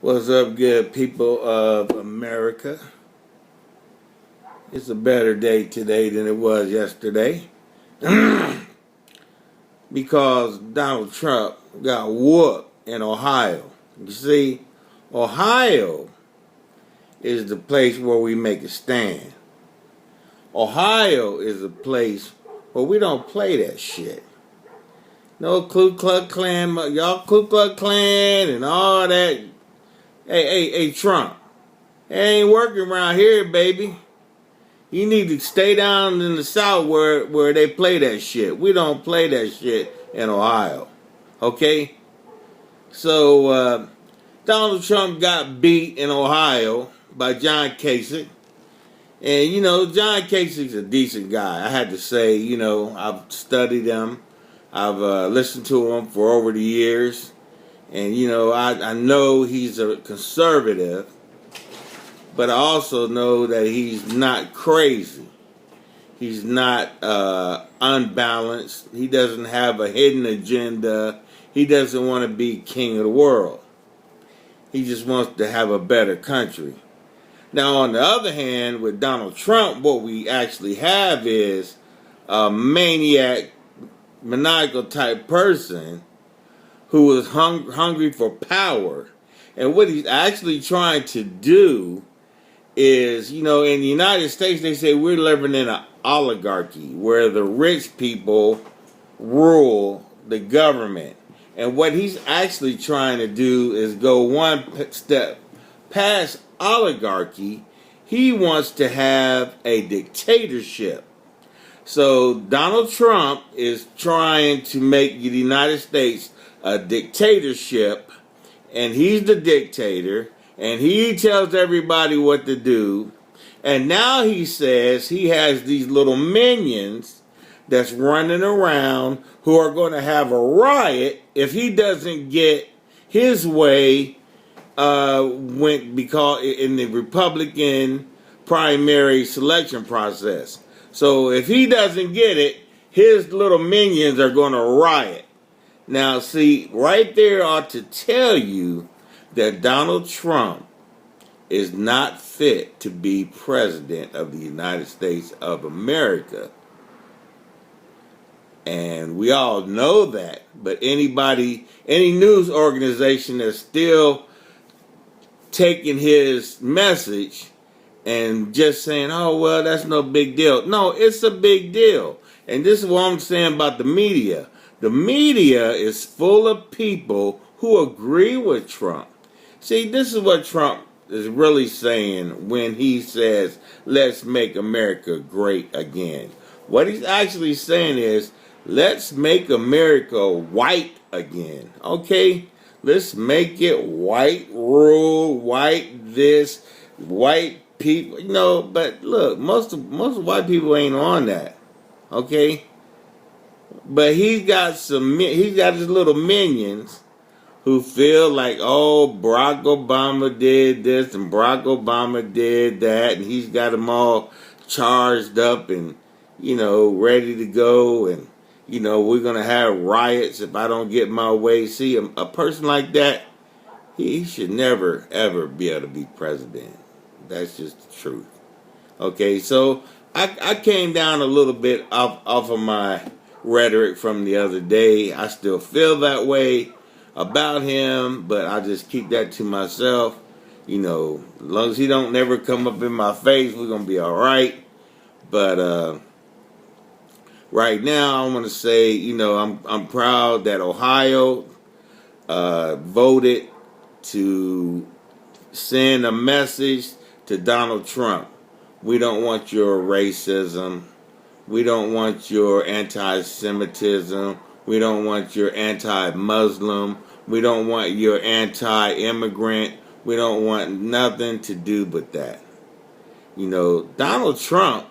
What's up, good people of America? It's a better day today than it was yesterday because Donald Trump got whooped in Ohio. You see, Ohio is the place where we make a stand. Ohio is a place where we don't play that shit. No Ku Klux Klan, y'all Ku Klux Klan and all that. Hey, Trump. It ain't working around here, baby. You need to stay down in the South where they play that shit. We don't play that shit in Ohio. Okay? So, Donald Trump got beat in Ohio by John Kasich. And, John Kasich's a decent guy. I had to say, I've studied him. I've listened to him for over the years. And, I know he's a conservative. But I also know that he's not crazy. He's not unbalanced. He doesn't have a hidden agenda. He doesn't want to be king of the world. He just wants to have a better country. Now, on the other hand, with Donald Trump, what we actually have is a maniac, maniacal type person who is hungry for power. And what he's actually trying to do is, in the United States, they say we're living in an oligarchy where the rich people rule the government. And what he's actually trying to do is go one step past oligarchy. He wants to have a dictatorship. So Donald Trump is trying to make the United States a dictatorship, and he's the dictator. And he tells everybody what to do. And now he says he has these little minions that's running around who are going to have a riot if he doesn't get his way because in the Republican primary selection process. So if he doesn't get it, his little minions are going to riot. Now, see, right there ought to tell you that Donald Trump is not fit to be president of the United States of America. And we all know that. But any news organization that's still taking his message and just saying, oh, well, that's no big deal. No, it's a big deal. And this is what I'm saying about the media. The media is full of people who agree with Trump. See, this is what Trump is really saying when he says, let's make America great again. What he's actually saying is, let's make America white again. Okay? Let's make it white rule, white this, white people. But look, most white people ain't on that. Okay? But he's got his little minions who feel like, oh, Barack Obama did this and Barack Obama did that, and he's got them all charged up and, ready to go, and, we're going to have riots if I don't get my way. See, a person like that, he should never, ever be able to be president. That's just the truth. Okay, so I came down a little bit off of my rhetoric from the other day. I still feel that way about him, but I just keep that to myself. As long as he don't never come up in my face, we're gonna be all right. But right now, I want to say, I'm proud that Ohio voted to send a message to Donald Trump. We don't want your racism. We don't want your anti-Semitism. We don't want your anti-Muslim. We don't want your anti-immigrant. We don't want nothing to do with that. Donald Trump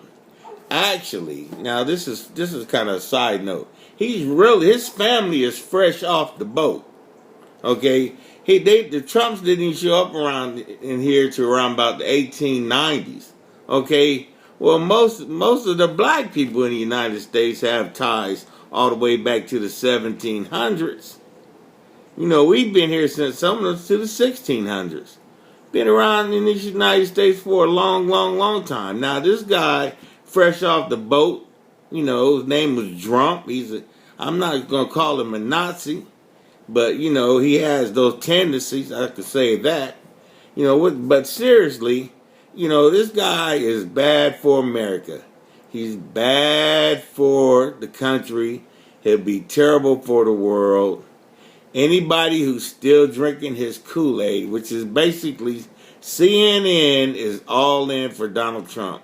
actually, now this is kind of a side note. His family is fresh off the boat. Okay? The Trumps didn't even show up around in here to around about the 1890s. Okay? Well, most of the black people in the United States have ties all the way back to the 1700s. You know, we've been here since some of us to the 1600s. Been around in the United States for a long, long, long time. Now, this guy, fresh off the boat, you know, his name was Trump. I'm not going to call him a Nazi, but, you know, he has those tendencies. I could say that. You know, but seriously, you know, this guy is bad for America. He's bad for the country. He'll be terrible for the world. Anybody who's still drinking his Kool-Aid, which is basically CNN, is all in for Donald Trump,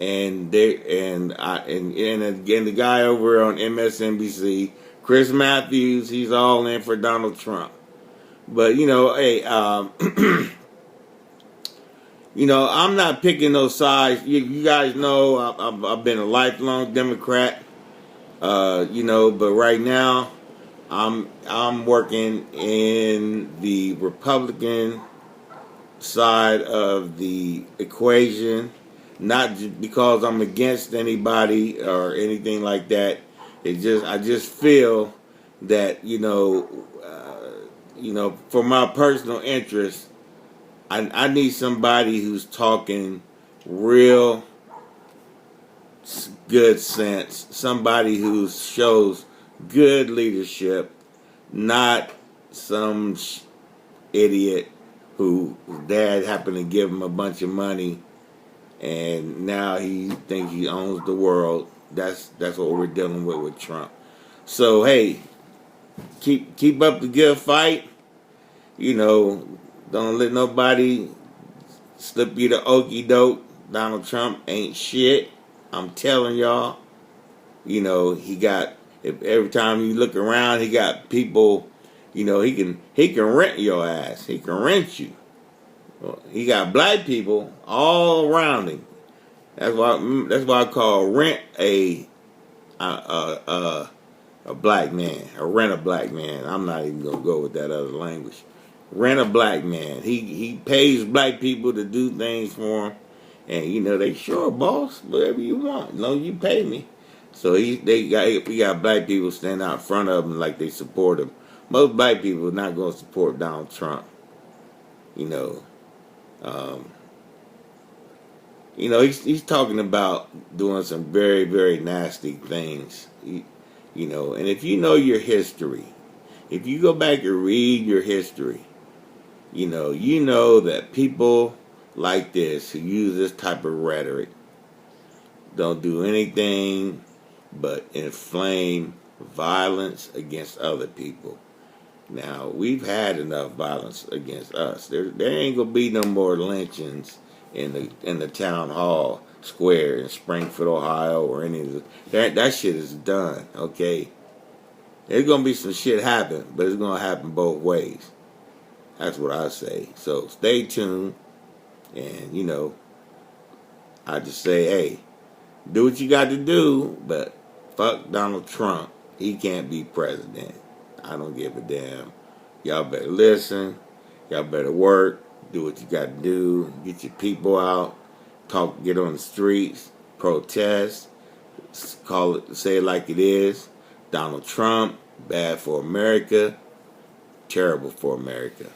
and again the guy over on MSNBC, Chris Matthews, he's all in for Donald Trump. But you know, hey, you know, I'm not picking those sides. You guys know I've been a lifelong Democrat. You know, but right now I'm working in the Republican side of the equation, not because I'm against anybody or anything like that. I just feel that you know, for my personal interest, I need somebody who's talking real good sense, somebody who shows good leadership, not some idiot whose dad happened to give him a bunch of money and now he thinks he owns the world. That's what we're dealing with Trump. So hey, keep up the good fight. You know, don't let nobody slip you the okie doke. Donald Trump ain't shit. I'm telling y'all. You know, every time you look around, he got people. You know, he can rent your ass. He can rent you. He got black people all around him. That's why I call rent a black man. Or rent a black man. I'm not even gonna go with that other language. Rent a black man. He pays black people to do things for him, and you know they sure boss, whatever you want, as long as you pay me. So we got black people standing out in front of him like they support him. Most black people are not going to support Donald Trump. You know, he's talking about doing some very, very nasty things. You know, and if you know your history, if you go back and read your history, you know that people like this who use this type of rhetoric don't do anything but inflame violence against other people. Now, we've had enough violence against us. There ain't gonna be no more lynchings in the town hall square in Springfield, Ohio, or any of that shit is done. Okay, there's gonna be some shit happen, but it's gonna happen both ways. That's what I say. So stay tuned, and you know, I just say, hey, do what you got to do, but fuck Donald Trump. He can't be president. I don't give a damn. Y'all better listen. Y'all better work. Do what you got to do. Get your people out. Talk. Get on the streets. Protest. Call it. Say it like it is. Donald Trump, bad for America. Terrible for America.